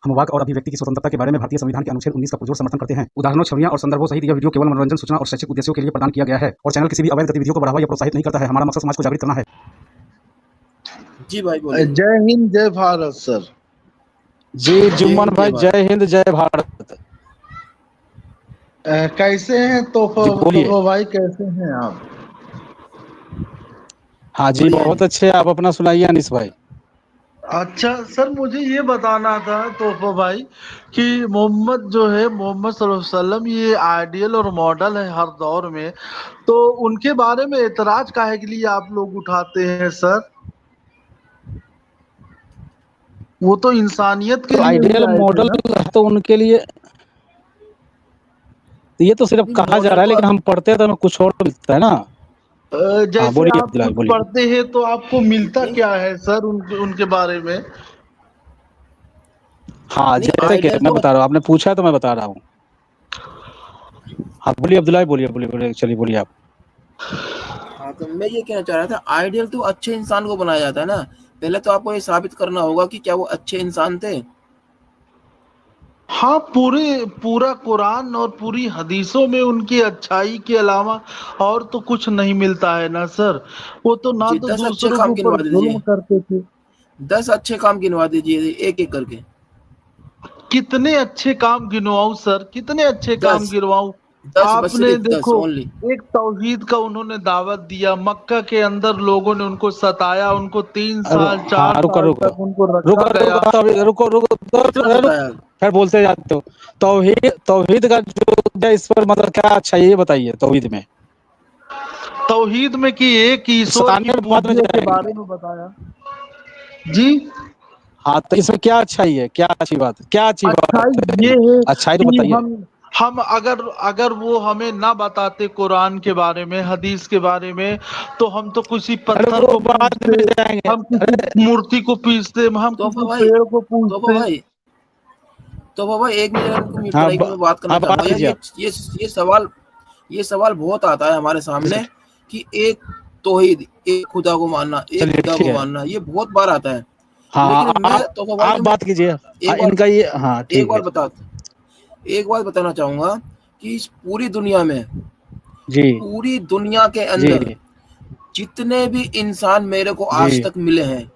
हम वाक और अभिव्यक्ति की स्वतंत्रता के बारे में भारतीय संविधान के अनुच्छेद 19 का पुरजोर समर्थन करते हैं। उदाहरणों, छवियां और संदर्भों सहित यह वीडियो केवल मनोरंजन, सूचना और शैक्षिक उद्देश्यों के लिए प्रदान किया गया है और चैनल किसी भी अवैध गतिविधियों को बढ़ावा या प्रोत्साहित नहीं करता है। हमारा मकसद समाज को जागृत करना है। जी भाई बोलिए। जय हिंद जय भारत सर। जी जुम्मन भाई, जय हिंद जय भारत। कैसे हैं तोफा भाई, कैसे हैं आप? हाँ जी बहुत अच्छे। आप अपना सुनाइए अनीस भाई। अच्छा सर, मुझे ये बताना था तोफा भाई कि मोहम्मद जो है, मोहम्मद सल्लल्लाहु अलैहि वसल्लम, ये आइडियल और मॉडल है हर दौर में, तो उनके बारे में एतराज काहे के लिए आप लोग उठाते हैं सर? वो तो इंसानियत के लिए आइडियल मॉडल तो उनके लिए ये तो सिर्फ कहा जा रहा है, लेकिन हम पढ़ते हैं तो हमें कुछ और मिलता है ना। जैसे आप पढ़ते हैं तो आपको मिलता क्या है सर उनके बारे में? हाँ जैसे कि मैं बता रहा हूँ, आपने पूछा है तो मैं बता रहा हूँ। हाँ बोलिए अब्दुल्ला, बोलिए चलिए बोलिए आप। हाँ तो मैं ये कहना चाह रहा था, आइडियल तो अच्छे इंसान को बनाया जाता है ना। पहले तो आपको ये साबित करना होगा कि क्या वो अच्छे इंसान थे। हाँ, पूरा कुरान और पूरी हदीसों में उनकी अच्छाई के अलावा और तो कुछ नहीं मिलता है ना सर। वो तो ना तो दूसरों के ऊपर जुल्म करते थे। 10 अच्छे काम गिनवा दीजिए एक एक करके। कितने अच्छे काम गिनवाऊं सर, कितने अच्छे काम गिनवाऊं? आपने देखो, एक तौहीद का उन्होंने दावत दिया, मक्का के अंदर लोगों ने उनको सताया, उनको 3 साल 4 साल तक उनको रखा गया। रुको फिर बोलते जाते हो। तौहीद का जो इस पर मतलब क्या अच्छा है ये बताइए। तौहीद में कि एक ईश्वर की पूजने के बारे में बताया जी। हाँ तो इसमें क्या अच्छाई है, क्या अच्छी बात है, क्या अच्छी बात ये है? अच्छाई तो बताइए। हम अगर वो हमें ना बताते कुरान के बारे में, हदीस के बारे में, तो हम तो किसी पत्थर को पूजते, हम किसी मूर्ति को पीसते, हम किसी पेड़ को पूजते। तो बाबा एक मिनट में बात करना चाहूंगा। ये सवाल बहुत आता है हमारे सामने कि एक तौहीद, एक खुदा को मानना, एक खुदा को मानना, ये बहुत बार आता है। हाँ, लेकिन मैं आप बात कीजिए इनका ये। हाँ एक बात बताना चाहूंगा कि इस पूरी दुनिया में जी, पूरी दुनिया के अंदर जितने भी इंसान मेरे को आज तक मिले हैं,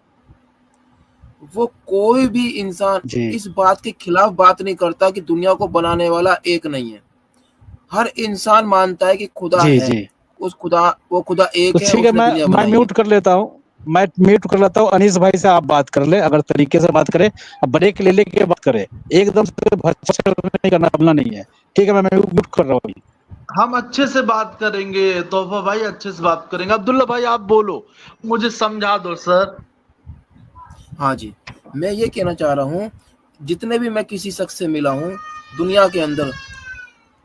वो कोई भी इंसान इस बात के खिलाफ बात नहीं करता कि दुनिया को बनाने वाला एक नहीं है। हर इंसान मानता है कि खुदा है, वो खुदा एक है। ठीक है, मैं म्यूट कर लेता हूँ। अनीस भाई से आप बात कर ले, अगर तरीके से बात करें, ब्रेक ले लेके बात करें, एकदम से नहीं करना नहीं है। ठीक है, मैं म्यूट कर रहा हूँ। हम अच्छे से बात करेंगे तोफा भाई, अच्छे से बात करेंगे। अब्दुल्ला भाई आप बोलो, मुझे समझा दो सर। हाँ जी, मैं ये कहना चाह रहा हूँ, जितने भी मैं किसी शख्स से मिला हूँ दुनिया के अंदर,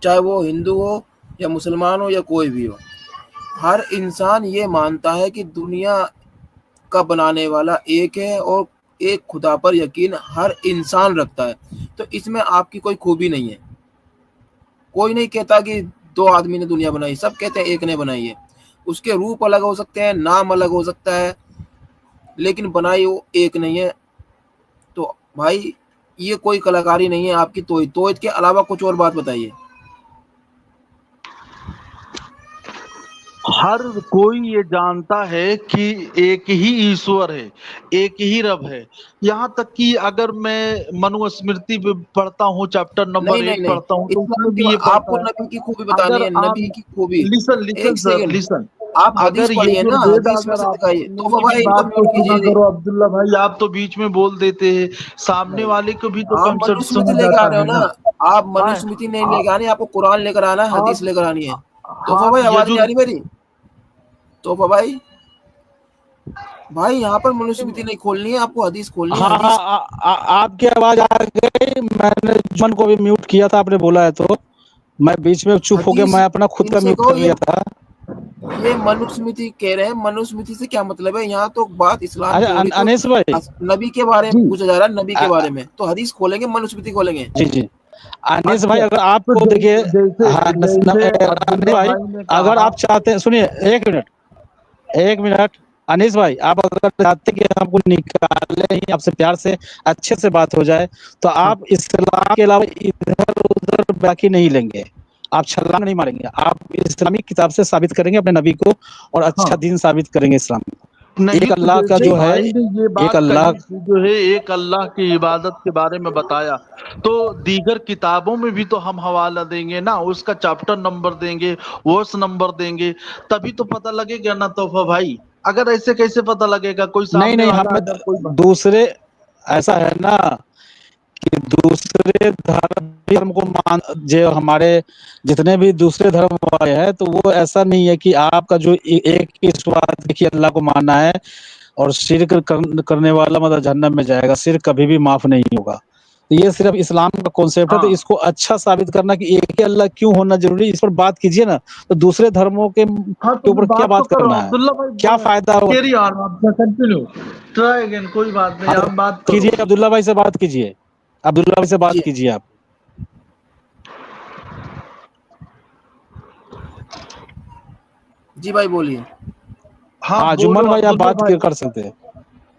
चाहे वो हिंदू हो या मुसलमान हो या कोई भी हो, हर इंसान ये मानता है कि दुनिया का बनाने वाला एक है और एक खुदा पर यकीन हर इंसान रखता है। तो इसमें आपकी कोई खूबी नहीं है। कोई नहीं कहता कि 2 आदमी ने दुनिया बनाई, सब कहते हैं एक ने बनाई है। उसके रूप अलग हो सकते हैं, नाम अलग हो सकता है, लेकिन बनाई वो एक नहीं है। तो भाई ये कोई कलाकारी नहीं है आपकी। तौहीद के अलावा कुछ और बात बताइए। हर कोई ये जानता है कि एक ही ईश्वर है, एक ही रब है। यहाँ तक कि अगर मैं मनुस्मृति पढ़ता हूँ, चैप्टर नंबर 1 पढ़ता हूँ, तो उसमें भी ये आपको नबी की खूबी बतानी है। नबी की खूबी, लिसन आप हदीस पढ़िए ना, हदीस में से दिखाइए। तो भाई करो अब्दुल्ला भाई, आप तो बीच में बोल देते हैं, सामने वाले को भी तो मनुस्मृति लेकर आ रहे हो ना। आप मनुस्मृति नहीं लेकर आनी, आपको कुरान लेकर आना है, हदीस लेकर आनी है। तोफा भाई आवाज नहीं आ रही मेरी? तोफा भाई यहाँ पर मनुस्मृति नहीं खोलनी है, आपको हदीस खोलनी है। आपकी आवाज आ गई। मैंने जुम्मन को भी म्यूट किया था, आपने बोला है तो मैं बीच में चुप हो गया। मैं अपना खुद का म्यूट कर लिया था। ये मनुस्मृति कह रहे हैं, मनुस्मृति से क्या मतलब है? यहाँ तो बात इस्लाम की। अनीस भाई, नबी के बारे में पूछा जा रहा है, नबी के बारे में, तो हदीस खोलेंगे, मनुस्मृति खोलेंगे। जी अनीस भाई, अगर आपको देखिए, भाई अगर आप चाहते हैं, सुनिए एक मिनट, अनीस भाई, आप अगर चाहते कि हमको निकाले ही आपसे प्यार से अच्छे से बात हो जाए, तो आप इस्लाम के अलावा इधर उधर बाकी नहीं लेंगे, आप छलांग नहीं मारेंगे, आप इस्लामिक किताब से साबित करेंगे अपने नबी को और अच्छा हाँ दीन साबित करेंगे इस्लाम को। नहीं, एक तो अल्लाह का जैसे जो है, भाई ने ये एक बात अल्लाह, कही कि जो है एक अल्लाह की इबादत के बारे में बताया, तो दीगर किताबों में भी तो हम हवाला देंगे ना, उसका चैप्टर नंबर देंगे, वर्स नंबर देंगे, तभी तो पता लगेगा ना तोहफा भाई। अगर ऐसे कैसे पता लगेगा? कोई नहीं सामने नहीं, वाला हमें अगर कोई दूसरे, ऐसा है ना कि दूसरे धर्म को मान, जो हमारे जितने भी दूसरे धर्म वाले हैं, तो वो ऐसा नहीं है कि आपका जो एक ही ईश्वर देखिए अल्लाह को मानना है और शिर्क करने वाला मतलब जहन्नम में जाएगा, शिर्क कभी भी माफ नहीं होगा। तो ये सिर्फ इस्लाम का कॉन्सेप्ट है, तो हाँ इसको अच्छा साबित करना कि एक ही अल्लाह क्यों होना जरूरी, इस पर बात कीजिए ना। तो दूसरे धर्मों के हाँ, तो ऊपर क्या बात तो बात करो करना है, अब्दुल्ला क्या भाई, फायदा होगा? कैरी ऑन, आप कंटिन्यू, ट्राई अगेन, कोई बात नहीं, हाँ आप तो बात करो। कीजिए, अब्दुल्ला भाई से बात कीजिए, अब्दुल्ला भाई से बात जी कीजिए आप। जी भाई बोलिए। हाँ हाँ बोलो जुम्मन भाई, आप अब्दुल्ला बात भाई। कर सकते हैं।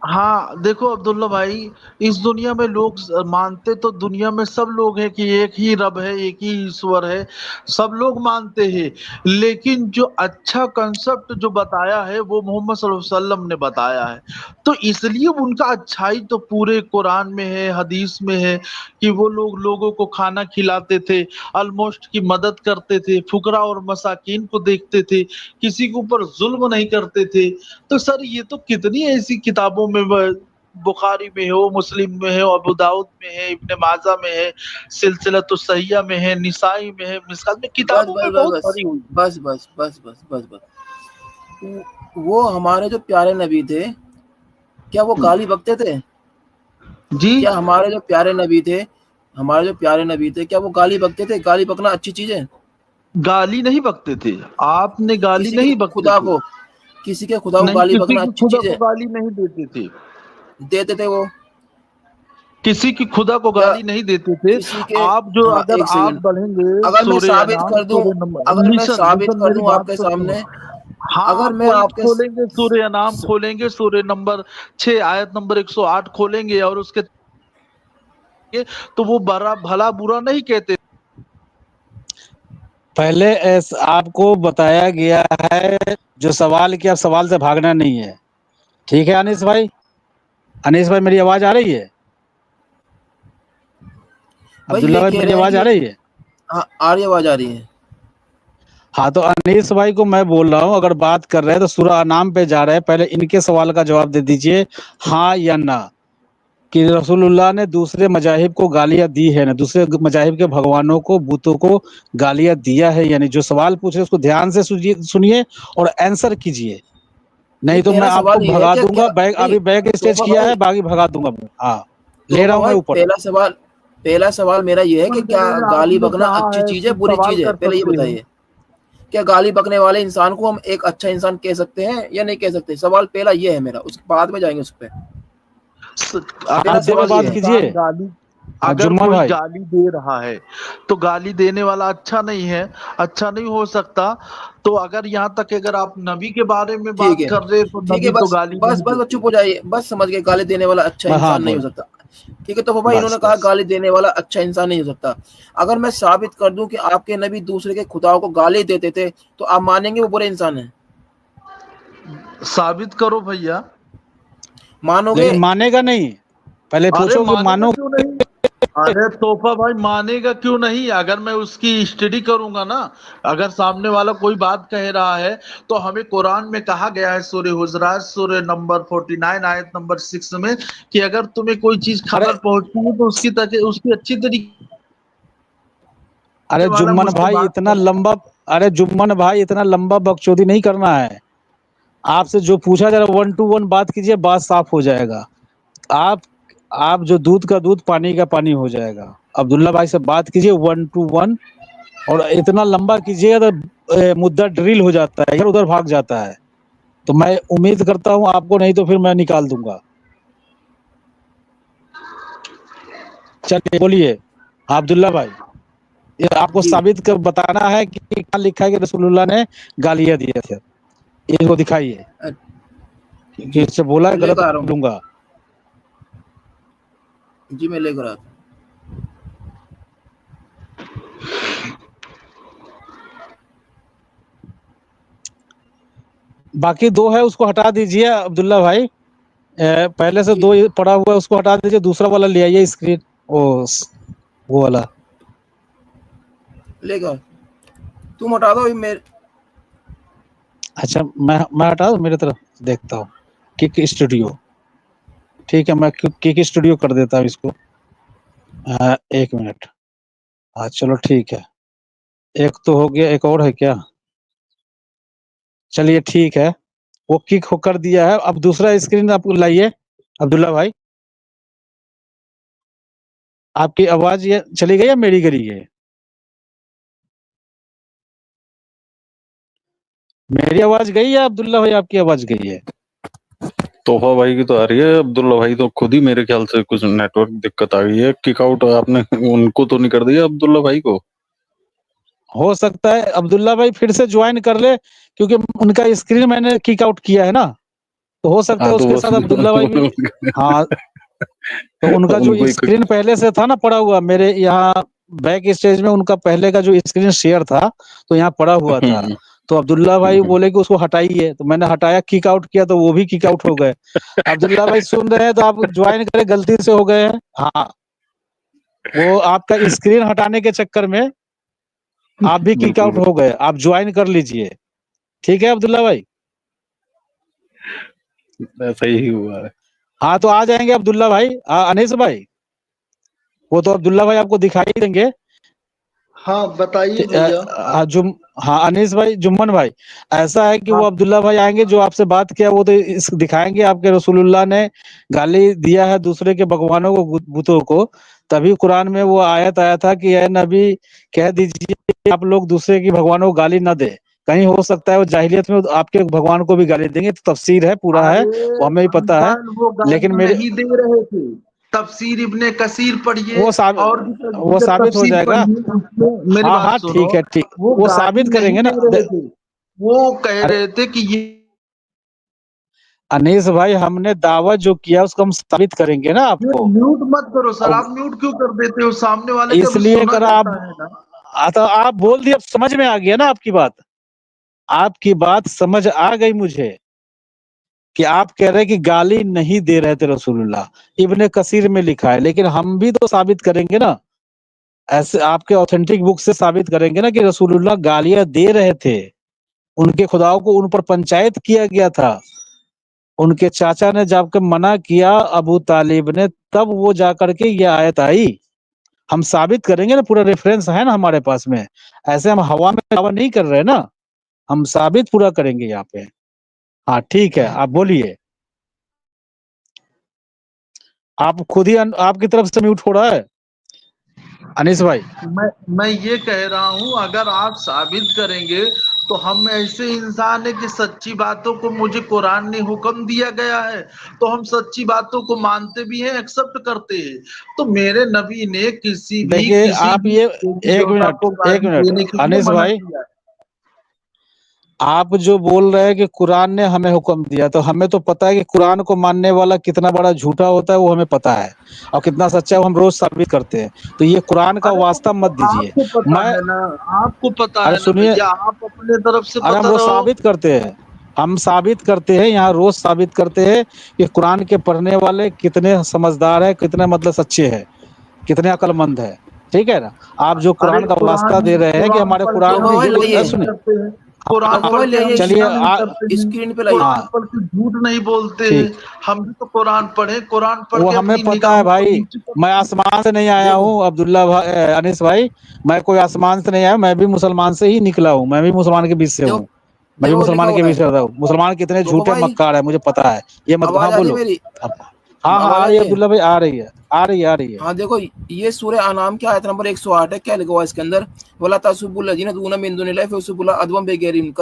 हाँ देखो अब्दुल्ला भाई, इस दुनिया में लोग मानते तो दुनिया में सब लोग हैं कि एक ही रब है, एक ही ईश्वर है, सब लोग मानते हैं, लेकिन जो अच्छा कंसेप्ट जो बताया है वो मोहम्मद सल्लल्लाहु अलैहि वसल्लम ने बताया है, तो इसलिए उनका अच्छाई तो पूरे कुरान में है, हदीस में है, कि वो लोग लोगों को खाना खिलाते थे, ऑलमोस्ट की मदद करते थे, फुकरा और मसाकीन को देखते थे, किसी के ऊपर जुल्म नहीं करते थे। तो सर ये तो कितनी ऐसी किताबों में बुखारी में हो, मुस्लिम में है, अबू दाऊद में है, इब्ने माजा में है, सिलसिलतुस सहिया में है, निसाई में है, मिशकात में, बस किताबों बस में बस बहुत बस भरी हुई है। बस बस बस बस बस बस वो हमारे जो प्यारे नबी थे, क्या वो गाली बकते थे? जी क्या हमारे जो प्यारे नबी थे, हमारे जो प्यारे नबी थे, क्या वो गाली बकते थे? गाली बकना अच्छी चीज है? गाली नहीं बकते थे, आपने गाली किसी के नहीं बकते खुदा थे, को किसी के खुदा को नहीं गाली किसी बकना की अच्छी खुदा चीज को है? गाली नहीं देते थे, देते थे वो? किसी की खुदा को क्या गाली नहीं देते थे। किसी के आप जो हाँ अगर एक आप सेकंड, बढ़ेंगे अगर मैं सूर्य साबित अनाम कर दूं, सूर्य नंबर, अगर मैं लिसन साबित लिसन कर मेरी दूं बात आपके तो सुनो। सामने, हाँ अगर आप मैं वही आपके खोलेंगे, सूर्य नाम खोलेंगे, सूर्य नंबर 6 आयत नंबर 108 खोलेंगे और उसके तो वो बड़ा भला बुरा नहीं कहते। पहले आपको बताया गया है जो सवाल किया, सवाल से भागना नहीं है, ठीक है अनीस भाई? अनीस भाई मेरी आवाज आ रही है? भाई अब्दुल्ला ये भाई कह मेरी रहे हैं आवाज आ कि रही है? हाँ आ रही आवाज आ रही है। हाँ तो अनीस भाई को मैं बोल रहा हूँ, अगर बात कर रहे हैं तो सूरह अनाम पे जा रहे हैं, पहले इनके सवाल का जवाब दे दीजिए हाँ या ना, कि रसूलुल्लाह ने दूसरे मजाहिब को गालियां दी है ना, दूसरे मजाहिब के भगवानों को, बुतों को गालियां दिया है, यानी जो सवाल पूछ रहे उसको ध्यान से सुनिए और आंसर कीजिए, नहीं नहीं तो मैं मेरा आपको सवाल ये है भगा कि क्या दूंगा, बैग नहीं, अभी बैग स्टेज तोहफा किया है, भाई, बाकी भगा दूंगा मैं। हाँ ले रहा तोहफा हूँ मैं भाई, ऊपर। पहला सवाल मेरा ये है कि क्या गाली आपने बकना कहा अच्छी है चीज है, कि बुरी सवाल चीज है? कर पहले ये सकते हैं। बताइए, क्या गाली बकने वाले इंसान को हम एक अच्छा इंसान कह सकते हैं या नहीं कह सकते? सवाल पहला ये है मेरा, उसके बाद में जाएंगे उस पर। अगर मेरा मुद्दे पे सवाल कोई ये बात है। कीजिए। इंसान गाली, हाँ अगर जुम्मन कोई भाई, गाली दे रहा है तो गाली देने वाला अच्छा नहीं है, अच्छा नहीं हो सकता। तो अगर यहाँ तक अगर आप नबी के बारे में ठीक बात है, कर रहे हैं, तो ठीक है, नबी तो बस गाली बस नहीं बस बस देते। चुप हो जाइए, बस समझ गए, गाली देने वाला अच्छा हाँ इंसान नहीं हो बोल, सकता। ठीक है, तो भाई बस इन्होंने कहा बस गाली देने वाला अच्छा इंसान नहीं हो सकता। अगर मैं साबित कर दूं कि आपके नबी दूसरे के खुदाओं को गाली देते थे, तो आप मानेंगे वो बुरे इंसान है? साबित करो भैया। मानोगे? लेकिन मानेगा नहीं, पहले अरे पूछो कि मानेगा मानो। क्यों नहीं? अरे तोहफा भाई मानेगा क्यों नहीं? अगर मैं उसकी स्टडी करूंगा ना, अगर सामने वाला कोई बात कह रहा है, तो हमें कुरान में कहा गया है सूरह हुजरात सूरह नंबर 49 आयत नंबर 6 में, कि अगर तुम्हें कोई चीज अरे खबर पहुंचती है तो उसकी अच्छी तरीके अरे वाला जुम्मन मुझसे भाई बात इतना करो। लंबा, अरे जुम्मन भाई इतना लंबा बकचोदी नहीं करना है, आपसे जो पूछा जरा 1 to 1 बात कीजिए, बात साफ हो जाएगा। आप आप जो दूध का दूध पानी का पानी हो जाएगा। अब्दुल्ला भाई से बात कीजिए 1 to 1, और इतना लंबा कीजिएगा तो मुद्दा ड्रिल हो जाता है, इधर उधर भाग जाता है, तो मैं उम्मीद करता हूँ आपको, नहीं तो फिर मैं निकाल दूंगा। चलिए बोलिए अब्दुल्ला भाई, ये आपको जी साबित कर बताना है कि क्या लिखा है कि रसूलुल्लाह ने गालियां दिए थे, इसको दिखाइए। कि इससे बोला है मैं गलत लेकर आ रहा हूँ लूंगा. जी, मैं लेकर आता हूँ. बाकी 2 है उसको हटा दीजिए अब्दुल्ला भाई. पहले से जी 2 पड़ा हुआ है उसको हटा दीजिए, दूसरा वाला ले आइए स्क्रीन, वो वाला. लेकर तुम हटा दो, ये मेरे अच्छा मैं हटा दूं, मेरे तरफ देखता हूँ. किक स्टूडियो, ठीक है, मैं किक स्टूडियो कर देता हूँ इसको. 1 मिनट. हाँ चलो ठीक है, एक तो हो गया, एक और है क्या? चलिए ठीक है, वो किक हो कर दिया है. अब दूसरा स्क्रीन आप लाइए अब्दुल्ला भाई. आपकी आवाज ये चली गई या मेरी गई है? मेरी आवाज गई या अब्दुल्ला भाई आपकी आवाज गई है? तोहफा भाई की तो आ रही है, अब्दुल्ला भाई तो खुद ही मेरे ख्याल से कुछ नेटवर्क दिक्कत आ गई है. किक आउट आपने उनको तो नहीं कर दिया अब्दुल्ला भाई को? हो सकता है अब्दुल्ला भाई फिर से ज्वाइन कर ले, क्योंकि उनका स्क्रीन मैंने किक आउट किया है ना, तो हो सकता है हाँ तो उसके बस साथ अब्दुल्ला भाई भी. हाँ, तो उनका जो उनको ही स्क्रीन पहले से था ना पड़ा हुआ, मेरे यहाँ बैक स्टेज में उनका पहले का जो स्क्रीन शेयर था, तो यहाँ पड़ा हुआ था. तो अब्दुल्ला भाई बोले कि उसको हटाइए, तो मैंने हटाया, किक आउट किया, तो वो भी किक आउट हो गए. अब्दुल्ला भाई सुन रहे हैं तो आप ज्वाइन करें, गलती से हो गए हैं. हाँ, वो आपका स्क्रीन हटाने के चक्कर में आप भी किक आउट हो गए. आप ज्वाइन कर लीजिए, ठीक है अब्दुल्ला भाई? ऐसा ही हुआ है. हाँ, तो आ जाएंगे अब्दुल्ला भाई. अनीस भाई, वो तो अब्दुल्ला भाई आपको दिखाई देंगे. हाँ बताइए भैया. हाँ अनीस भाई, जुम्मन भाई, ऐसा है कि वो अब्दुल्ला भाई आएंगे, जो आपसे बात किया वो तो दिखाएंगे. आपके रसूलुल्लाह ने गाली दिया है दूसरे के भगवानों को, बुतों को. तभी कुरान में वो आयत आया था कि ए नबी कह दीजिए आप लोग दूसरे की भगवानों को गाली न दे. कहीं हो सकता है वो जाहिलियत में आपके भगवान को भी गाली देंगे. तो तफसीर है, पूरा है, वो हमें भी पता है. वो लेकिन मेरे नहीं दे रहे थे. तफसीर इब्ने कसीर पढ़िए, वो साबित हो जाएगा. मेरी हाँ बात हाँ सुनो. ठीक है, ठीक, वो साबित करेंगे ना. वो कह रहे थे कि ये अनीस भाई, हमने दावा जो किया उसको हम साबित करेंगे ना आपको. म्यूट मत करो सर. आप म्यूट क्यों कर देते हो? सामने वाले का भी इसलिए सुना करा आप. जाता है ना. तो आप बोल दिए, अब समझ में आ गया ना आपकी बात. आपकी बात समझ आ गई मुझे कि आप कह रहे हैं कि गाली नहीं दे रहे थे रसूलुल्लाह. इब्ने कसीर में लिखा है, लेकिन हम भी तो साबित करेंगे ना. ऐसे आपके ऑथेंटिक बुक से साबित करेंगे ना कि रसूलुल्लाह गालियां दे रहे थे. उनके खुदाओं को उन पर पंचायत किया गया था. उनके चाचा ने जाकर मना किया, अबू तालिब ने, तब वो जाकर के ये आयत आई. हम साबित करेंगे ना, पूरा रेफरेंस है ना हमारे पास में. ऐसे हम हवा में दावा नहीं कर रहे ना, हम साबित पूरा करेंगे यहाँ पे. हाँ ठीक है, आप बोलिए. आप खुद ही आपकी तरफ से म्यूट हो रहा है अनीस भाई. मैं ये कह रहा हूँ, अगर आप साबित करेंगे तो हम ऐसे इंसान है कि सच्ची बातों को मुझे कुरान ने हुक्म दिया गया है, तो हम सच्ची बातों को मानते भी हैं, एक्सेप्ट करते हैं. तो मेरे नबी ने किसी भी देखिए आप ये एक मिनट अनीस भाई, आप जो बोल रहे हैं कि कुरान ने हमें हुक्म दिया, तो हमें तो पता है कि कुरान को मानने वाला कितना बड़ा झूठा होता है, वो हमें पता है, और कितना सच्चा है वो हम रोज साबित करते हैं. तो ये कुरान का वास्ता मत दीजिए. आपको पता है, सुनिए, आप अपने तरफ से हम रोज साबित करते हैं, हम साबित करते हैं, यहाँ रोज साबित करते हैं कि कुरान के पढ़ने वाले कितने समझदार है, कितने मतलब सच्चे है, कितने अक्लमंद है. ठीक है ना. आप जो कुरान का वास्ता दे रहे हैं कि हमारे कुरान, सुनिए, चलिए स्क्रीन पे झूठ नहीं बोलते हैं. हम भी तो कुरान पढ़े, कुरान पढ़ वो के हमें पता है भाई. मैं आसमान से नहीं आया हूँ अब्दुल्ला भाई, अनीस भाई, मैं कोई आसमान से नहीं आया. मैं भी मुसलमान से ही निकला हूँ, मैं भी मुसलमान के बीच से हूँ, मैं भी मुसलमान के बीच से रहता हूँ. मुसलमान कितने झूठे मक्कार है मुझे पता है. ये मत बोलो. हाँ हाँ आ रही है अब्दुल्ला भाई, आ रही है. हाँ देखो, ये सूरह अनाम की आयत नंबर 108 है. क्या लिखा हुआ है इसके अंदर? वला तसुब्बुल लज़ीना यदऊना मिन दुनिल्लाहि फयसुब्बुल्लाह अदवन बिगैरि इल्म.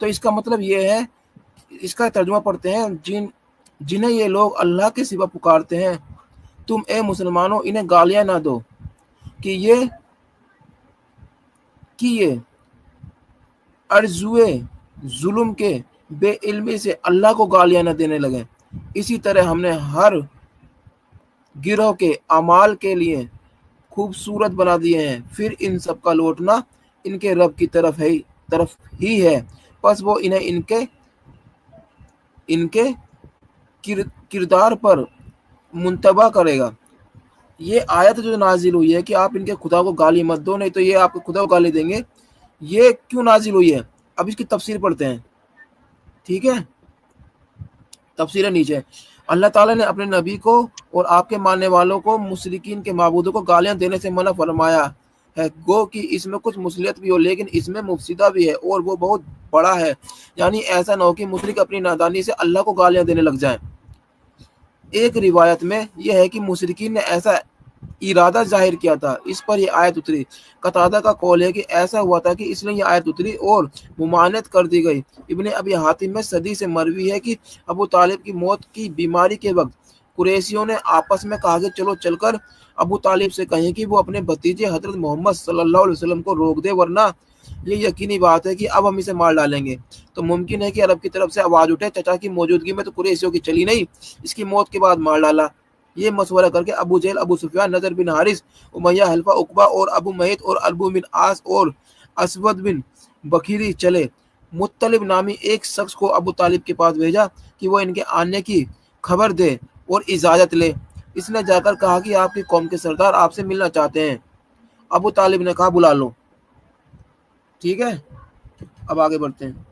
तो इसका मतलब ये है, इसका तर्जुमा पढ़ते हैं, जिन्हें ये लोग अल्लाह के सिवा पुकारते हैं, तुम ए मुसलमानों इन्हें गालियां ना दो कि ये अर्जुए जुल्म के बे इल्मी से अल्लाह को गालियां न देने लगे। इसी तरह हमने हर गिरोह के अमाल के लिए खूबसूरत बना दिए हैं, फिर इन सब का लौटना इनके रब की तरफ ही है, बस वो इन्हें इनके किरदार पर मुंतबा करेगा। ये आयत जो नाजिल हुई है कि आप इनके खुदा को गाली मत दो, नहीं तो ये आपके खुदा को गाली देंगे, ये क्यों नाजिल हुई है? अब इसकी तफसीर पढ़ते हैं, ठीक है। तफसीर नीचे, अल्लाह ताला ने अपने नबी को और आपके मानने वालों को मुशरिकीन के माबूदों को गालियां देने से मना फरमाया है, गो कि इसमें कुछ मुसलियत भी हो लेकिन इसमें मुफसिदा भी है और वो बहुत बड़ा है। यानी ऐसा न हो कि मुशरिक अपनी नादानी से अल्लाह को गालियां देने लग जाएं। एक रिवायत में यह है कि मुशरिकीन ने ऐसा इरादा जाहिर किया था, इस पर यह आयत उतरी। कतादा का कौल है कि ऐसा हुआ था कि इसलिए यह आयत उतरी और मुमानत कर दी गई। इब्ने अबी हातिम में सदी से मरवी है कि अबू तालिब की मौत की बीमारी के वक्त कुरैशियों ने आपस में कहा कि चलो चलकर अबू तालिब से कहें कि वो अपने भतीजे हजरत मोहम्मद सल्लल्लाहु अलैहि वसल्लम को रोक दे, वरना ये यकीनी बात है कि अब हम इसे मार डालेंगे। तो मुमकिन है कि अरब की तरफ से आवाज उठे, चचा की मौजूदगी में तो कुरैशियों की चली नहीं, इसकी मौत के बाद मार डाला। ये मशवरा करके अबू जहल, अबू सुफियान, नजर बिन हारिस, उमैया, हल्फा, उकबा और अबू महीत और अरबू बिन आस और असवद बिन बखीरी चले। मुत्तलिब नामी एक शख्स को अबू तालिब के पास भेजा कि वो इनके आने की खबर दे और इजाजत ले। इसने जाकर कहा कि आपकी कौम के सरदार आपसे मिलना चाहते हैं। अबू तालिब ने कहा बुला लो, ठीक है। अब आगे बढ़ते हैं।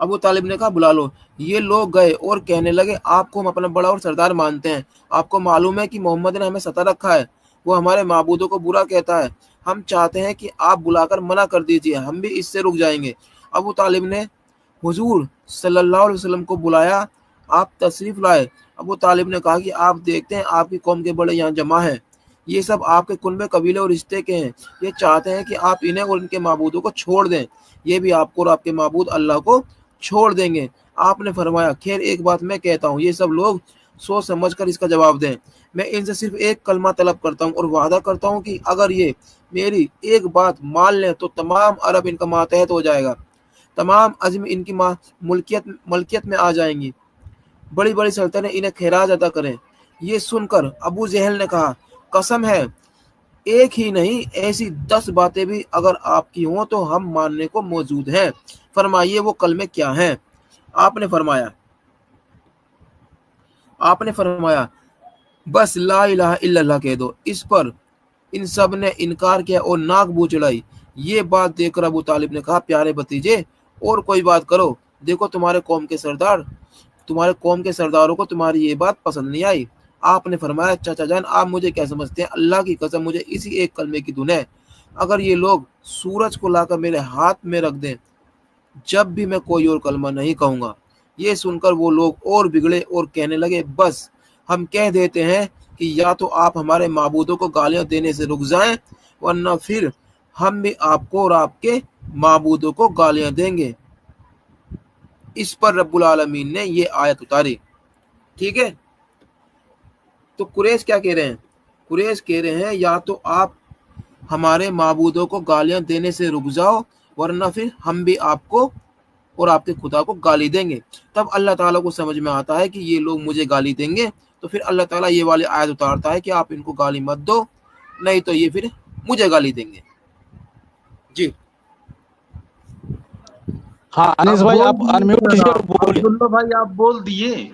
अबू तालिब ने कहा बुला लो। ये लोग गए और कहने लगे आपको हम अपना बड़ा और सरदार मानते हैं, आपको मालूम है कि मोहम्मद ने हमें सता रखा है, वो हमारे माबूदों को बुरा कहता है, हम चाहते हैं कि आप बुलाकर मना कर दीजिए, हम भी इससे रुक जाएंगे। अबू तालिब ने हुजूर सल्लल्लाहु अलैहि वसल्लम को बुलाया, आप तशरीफ लाए। अबू तालिब ने कहा कि आप देखते हैं आपकी कौम के बड़े यहाँ जमा हैं, ये सब आपके कुनबे कबीले और रिश्ते के हैं, ये चाहते हैं कि आप इन्हें और इनके माबूदों को छोड़ दें, ये भी आपको और आपके माबूद अल्लाह को छोड़ देंगे। आपने फरमाया खैर एक बात मैं कहता हूँ, ये सब लोग सोच समझ कर इसका जवाब दें। मैं इनसे सिर्फ एक कलमा तलब करता हूँ और वादा करता हूँ कि अगर ये मेरी एक बात मान लें तो तमाम अरब इनका मातहत हो जाएगा, तमाम अज़्म इनकी मलकियत में आ जाएंगी, बड़ी बड़ी सल्तनतें इन्हें खैराज अदा करें। ये सुनकर अबू जहल ने कहा कसम है एक ही नहीं ऐसी 10 बातें भी अगर आपकी हों तो हम मानने को मौजूद हैं, फरमाइए वो कलमे क्या हैं। आपने फरमाया बस ला इलाहा इल्लल्लाह कह दो। इस पर इन सब ने इनकार किया और नाक बू चढ़ाई। ये बात देखकर अबू तालिब ने कहा प्यारे भतीजे और कोई बात करो, देखो तुम्हारे कौम के सरदारों को तुम्हारी ये बात पसंद नहीं आई। आपने फरमाया चाचा जान आप मुझे क्या समझते हैं, अल्लाह की कसम मुझे इसी एक कलमे की धुन है। अगर ये लोग सूरज को लाकर मेरे हाथ में रख दें जब भी मैं कोई और कलमा नहीं कहूँगा। ये सुनकर वो लोग और बिगड़े और कहने लगे बस हम कह देते हैं कि या तो आप हमारे माबूदों को गालियां देने से रुक जाएं, वरना फिर हम भी आपको और आपके माबूदों को गालियां देंगे। इस पर रब्बुल आलमीन ने ये आयत उतारी, ठीक है। तो कुरैश क्या कह रहे हैं? कुरैश कह रहे हैं या तो आप हमारे माबूदों को गालियां देने से रुक जाओ, वरना फिर हम भी आपको और आपके खुदा को गाली देंगे। तब अल्लाह ताला को समझ में आता है कि ये लोग मुझे गाली देंगे, तो फिर अल्लाह ताला ये वाली आयत उतारता है कि आप इनको गाली मत दो, नहीं तो ये फिर मुझे गाली देंगे। जी हाँ अनिस भाई आप अनम्यूट कीजिए और बोलिए। अब्दुल्ला भाई आप बोल दिए,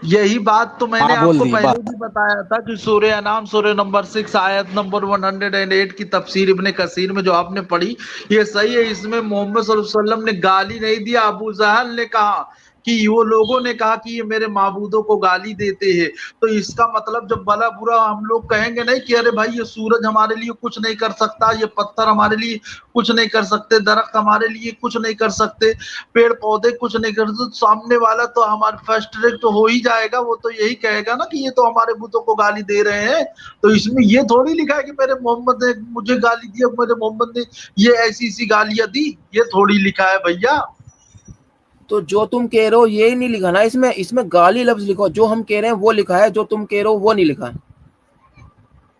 यही बात तो मैंने हाँ, बोल आपको दी पहले बात। भी बताया था कि सूर्य अनाम सूर्य नंबर 6 आयत नंबर 108 की तफसीर इब्ने कसीर में जो आपने पढ़ी ये सही है। इसमें मोहम्मद सल्लल्लाहु अलैहि वसल्लम ने गाली नहीं दिया, अबू जहल ने कहा कि वो लोगों ने कहा कि ये मेरे माबूदों को गाली देते हैं। तो इसका मतलब जब भला बुरा हम लोग कहेंगे नहीं कि अरे भाई ये सूरज हमारे लिए कुछ नहीं कर सकता, ये पत्थर हमारे लिए कुछ नहीं कर सकते, दरख्त हमारे लिए कुछ नहीं कर सकते, पेड़ पौधे कुछ नहीं कर सकते, सामने वाला तो हमारे फर्स्ट तो हो ही जाएगा, वो तो यही कहेगा ना कि ये तो हमारे बुतों को गाली दे रहे हैं। तो इसमें ये थोड़ी लिखा है कि मेरे मोहम्मद ने मुझे गाली दी, मेरे मोहम्मद ने ये ऐसी ऐसी गालियां दी, ये थोड़ी लिखा है भैया। तो जो तुम कह रहे हो ये नहीं लिखा ना, इसमें गाली लफ्ज लिखो, जो हम कह रहे हैं वो लिखा है, जो तुम कह रहे हो वो नहीं लिखा है।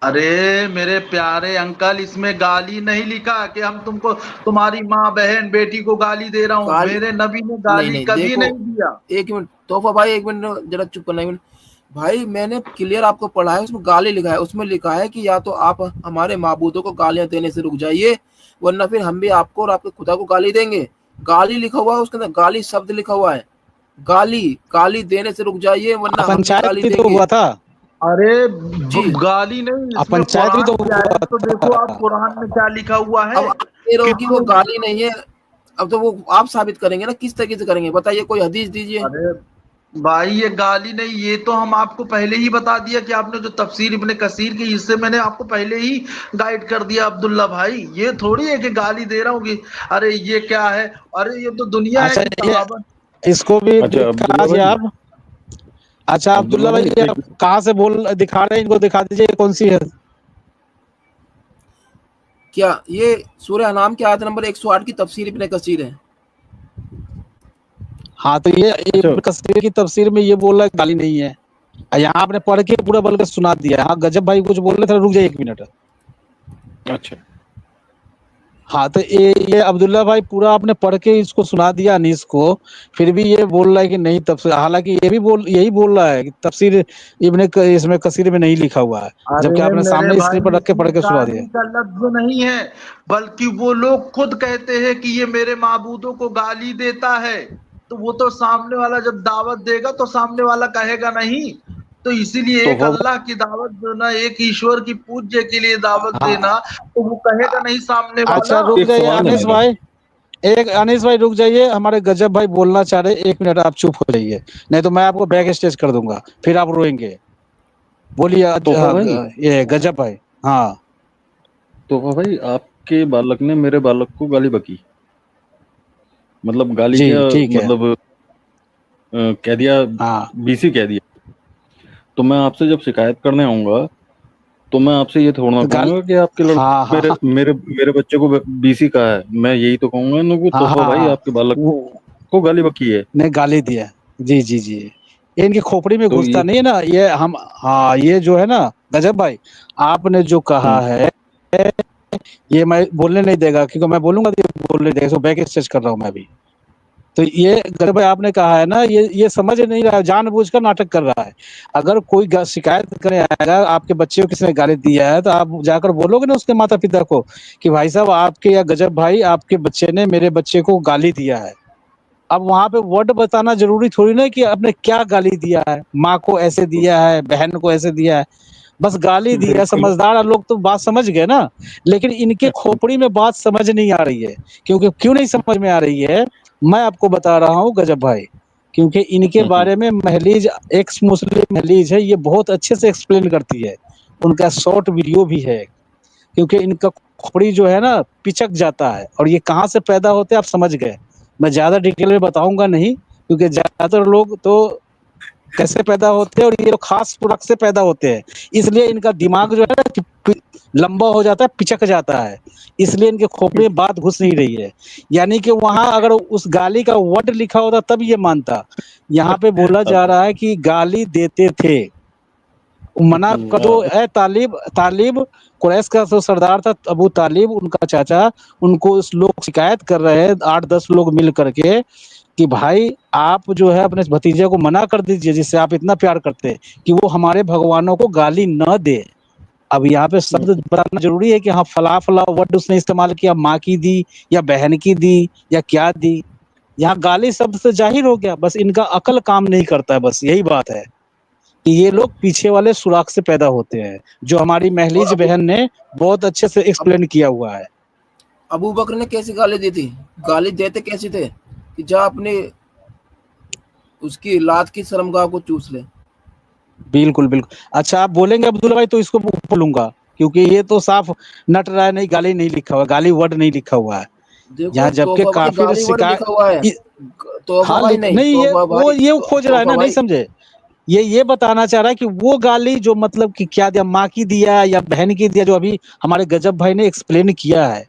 अरे मेरे प्यारे अंकल, इसमें गाली नहीं लिखा कि हम तुमको तुम्हारी माँ बहन बेटी को गाली दे रहा हूँ। गाली मेरे नबी ने नहीं गाली नहीं कभी देखो, नहीं दिया। एक मिनट तोहफा भाई, एक मिनट जरा चुप करना, एक मिनट भाई। मैंने क्लियर आपको पढ़ा है, उसमें गाली लिखा है, उसमें लिखा है कि या तो आप हमारे माबूदों को गालियां देने से रुक जाइए, वरना फिर हम भी आपको और आपके खुदा को गाली देंगे। गाली लिखा हुआ है उसके अंदर, गाली शब्द लिखा हुआ है, गाली देने से रुक जाइए वरना हम भी पंचायत गाली भी तो देंगे। हुआ था। अरे जी गाली नहीं, इसमें पंचायत भी कुरान तो की हुआ आयत तो देखो आप, था। कुरान में क्या लिखा हुआ है अब आप कह रहे हो कि वो कि गाली नहीं है, अब तो वो आप साबित करेंगे ना, किस तरीके से करेंगे बताइए, कोई हदीस दीजिए। अरे भाई ये गाली नहीं, ये तो हम आपको पहले ही बता दिया कि आपने जो तफसीर इब्ने कसीर की, इससे मैंने आपको पहले ही गाइड कर दिया अब्दुल्ला भाई। ये थोड़ी है कि गाली दे रहा हूँ कि अरे ये क्या है, अरे ये तो दुनिया है अच्छा कि ये सहाबा। इसको भी अच्छा दिखा अब्दुल्ला दीजिए भाई, आप। अच्छा अब्दुल्ला भाई, ये एक कहाँ से बोल दिखा रहे हैं, इनको दिखा दीजिए कौन सी है। क्या ये सूरह अनाम की आयत नंबर 108 की तफसीर इब्ने कसीर है? हाँ तो ये अच्छा इब्न कसीर की तफसीर में ये बोल रहा है गाली नहीं है। यहाँ आपने पढ़ के पूरा बल के सुना दिया। हाँ गजब भाई कुछ बोल रहे थे, रुक जाइए 1 मिनट। अच्छा हाँ तो ये अब्दुल्ला भाई पूरा आपने पढ़ के इसको सुना दिया अनीस को, फिर भी ये बोल रहा है कि नहीं तफसीर, हालांकि यही बोल रहा है कि तफसीर इसमें कसीर में नहीं लिखा हुआ है, जबकि अरे आपने मेरे सामने भाई, स्क्रीन पर रख के पढ़ इसमें के सुना दिया। गाली का लफ्ज नहीं है, बल्कि वो लोग खुद कहते हैं कि ये मेरे माबूदों को गाली देता है। तो वो तो सामने वाला जब दावत देगा तो सामने वाला कहेगा नहीं। तो इसीलिए एक तोहफा अल्लाह की दावत देना, एक ईश्वर की पूज्य के लिए दावत हाँ देना, तो वो कहेगा नहीं सामने अच्छा वाला। रुक एक जाइए सवाल है अनीस मेरा। भाई, अनीस भाई रुक जाइए, हमारे गजब भाई बोलना चाह रहे, 1 मिनट आप चुप हो जाइए, नहीं तो मैं आपको बैक स्टेज कर दूंगा, फिर आप रोएंगे। बोलिए तोहफा भाई, ये गजब भाई। हाँ तोहफा भाई, आपके बालक ने मेरे बालक को गाली बकी, मतलब गाली जी क्या, ठीक है। मतलब कह दिया, हाँ बीसी कह दिया। तो मैं आपसे जब शिकायत करने आऊंगा तो मैं आपसे ये थोड़ा ना गाल कहूंगा कि आपके हाँ लड़के हाँ मेरे मेरे मेरे बच्चे को बीसी कहा है। मैं यही तो कहूंगा ना कि हाँ तोहफा हाँ भाई हाँ आपके बालक वो को गाली बकी है। ने गाली दिया। जी जी जी, ये इनकी खोपड़ी में तो घुसता ये नहीं है ना ये हम। हाँ ये जो है ना गजब भाई, आपने जो कहा है ये मैं बोलने नहीं देगा, क्योंकि मैं बोलूंगा तो ये बोलने नहीं देगा, इसको बैक स्टेज कर रहा हूँ मैं अभी। तो ये गजब भाई आपने कहा है ना, ये समझ नहीं रहा है, जानबूझकर नाटक कर रहा है। अगर कोई शिकायत करने आएगा आपके बच्चे को किसने गाली दिया है, तो आप जाकर बोलोगे ना उसके माता पिता को कि भाई साहब आपके या गजब भाई आपके बच्चे ने मेरे बच्चे को गाली दिया है। अब वहां पे वर्ड बताना जरूरी थोड़ी ना कि आपने क्या गाली दिया है, माँ को ऐसे दिया है, बहन को ऐसे दिया है, बस गाली दिया है। बिल्कुल समझदार लोग तो बात समझ गए ना, लेकिन इनके खोपड़ी में बात समझ नहीं आ रही है। क्योंकि क्यों नहीं समझ में आ रही है, मैं आपको बता रहा हूँ गजब भाई, क्योंकि इनके बारे में महलीज, एक्स मुस्लिम महलीज है, ये बहुत अच्छे से एक्सप्लेन करती है, उनका शॉर्ट वीडियो भी है। क्योंकि इनका खोपड़ी जो है ना पिचक जाता है, और ये कहाँ से पैदा होते हैं आप समझ गए। मैं ज्यादा डिटेल में बताऊंगा नहीं, क्योंकि ज्यादातर लोग तो कैसे पैदा होते हैं, और ये लोग खास खुराक से पैदा होते हैं, इसलिए इनका दिमाग जो है ना लंबा हो जाता है, पिचक जाता है, इसलिए इनके खोपड़ी में बात घुस नहीं रही है। यानी कि वहां अगर उस गाली का वर्ड लिखा होता तब ये मानता। यहाँ पे बोला जा रहा है कि गाली देते थे, मना कर दो है। तालिब कुरैश का जो सरदार था अबू तालिब, उनका चाचा, उनको इस लोग शिकायत कर रहे हैं 8-10 लोग मिल करके कि भाई आप जो है अपने भतीजे को मना कर दीजिए जिससे आप इतना प्यार करते हैं, कि वो हमारे भगवानों को गाली न दे। अब यहाँ पे शब्द बताना जरूरी है कि हाँ फला फला वर्ड उसने इस्तेमाल किया, माँ की दी या बहन की दी या क्या दी, यहाँ गाली शब्द से जाहिर हो गया। बस इनका अकल काम नहीं करता है, बस यही बात है कि ये लोग पीछे वाले सुराख से पैदा होते हैं, जो हमारी महलीज बहन ने बहुत अच्छे से एक्सप्लेन किया हुआ है। अबू बकर ने कैसी गाली दी थी? गाली देते कैसे थे कि जा अपने उसकी लात की शर्मगाह को चूस ले। बिल्कुल बिल्कुल। अच्छा आप बोलेंगे अब्दुल्ला भाई तो इसको बोलूंगा, क्योंकि ये तो साफ नट रहा है, नहीं गाली नहीं लिखा हुआ, गाली वर्ड नहीं लिखा हुआ है यहाँ, जबकि काफिर लिखा हुआ है। हाँ नहीं ये वो ये खोज रहा है ना, नहीं समझे। ये बताना चाह रहा है कि वो गाली जो मतलब कि क्या दिया, माँ की दिया या बहन की दिया, जो अभी हमारे गजब भाई ने एक्सप्लेन किया है,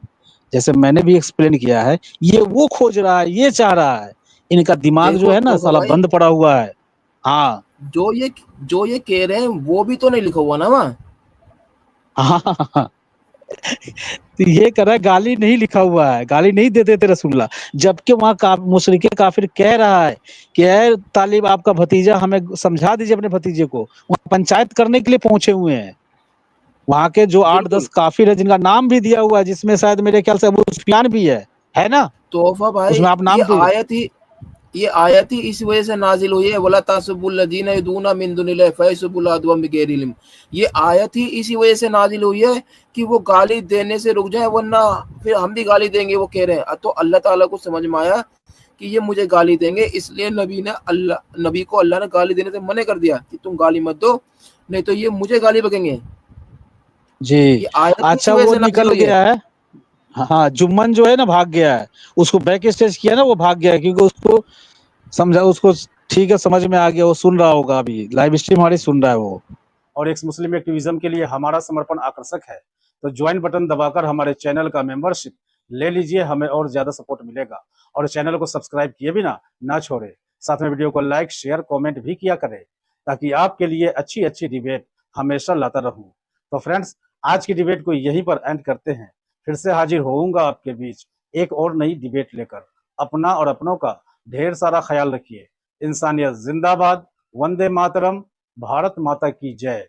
जैसे मैंने भी एक्सप्लेन किया है, ये वो खोज रहा है, ये चाह रहा है। इनका दिमाग जो है ना साला बंद पड़ा हुआ है। हाँ जो ये कह रहे हैं वो भी तो नहीं लिखा हुआ ना वहाँ। हाँ तो ये कर रहा है, गाली नहीं लिखा हुआ है, गाली नहीं देते थे रसूलुल्लाह, जबकि वहाँ मुशरिके काफिर कह रहा है कि ए तालिब आपका भतीजा, हमें समझा दीजिए अपने भतीजे को, वहाँ पंचायत करने के लिए पहुंचे हुए हैं। वहाँ के जो 8-10 काफिर है जिनका नाम भी दिया हुआ है, जिसमें शायद मेरे ख्याल से अबू सुफियान भी है ना? तोहफा भाई, उसमें आप नाम ये आयत ही इस वजह से नाजिल हुई है, वला तासुबुल लजीना यदूना मिन दुनिल्लाहि फयसुबुल अदवा बिगैर इल्म। ये आयत ही इसी वजह से नाजिल हुई है कि वो गाली देने से रुक जाए, वरना फिर हम भी गाली देंगे, वो कह रहे हैं। तो अल्लाह ताला को समझ में आया कि ये मुझे गाली देंगे, इसलिए नबी को अल्लाह ने गाली देने से मना कर दिया कि तुम गाली मत दो, नहीं तो ये मुझे गाली बकेंगे जी। अच्छा वो निकल गया है, हाँ जुम्मन जो है ना भाग गया है, उसको बैक स्टेज किया ना, वो भाग गया है क्योंकि उसको समझा, उसको ठीक है समझ में आ गया, वो सुन रहा होगा, अभी लाइव स्ट्रीम हमारी सुन रहा है वो। और एक्स मुस्लिम एक्टिविज्म के लिए हमारा समर्पण आकर्षक है, तो ज्वाइन बटन दबाकर हमारे चैनल का मेंबरशिप ले लीजिए, हमें और ज्यादा सपोर्ट मिलेगा। और चैनल को सब्सक्राइब किए बिना ना छोड़े, साथ में वीडियो को लाइक शेयर कमेंट भी किया करें, ताकि आपके लिए अच्छी अच्छी डिबेट हमेशा लाता रहूं। तो फ्रेंड्स, आज की डिबेट को यहीं पर एंड करते हैं, फिर से हाजिर होऊंगा आपके बीच एक और नई डिबेट लेकर। अपना और अपनों का ढेर सारा ख्याल रखिए। इंसानियत जिंदाबाद, वंदे मातरम, भारत माता की जय।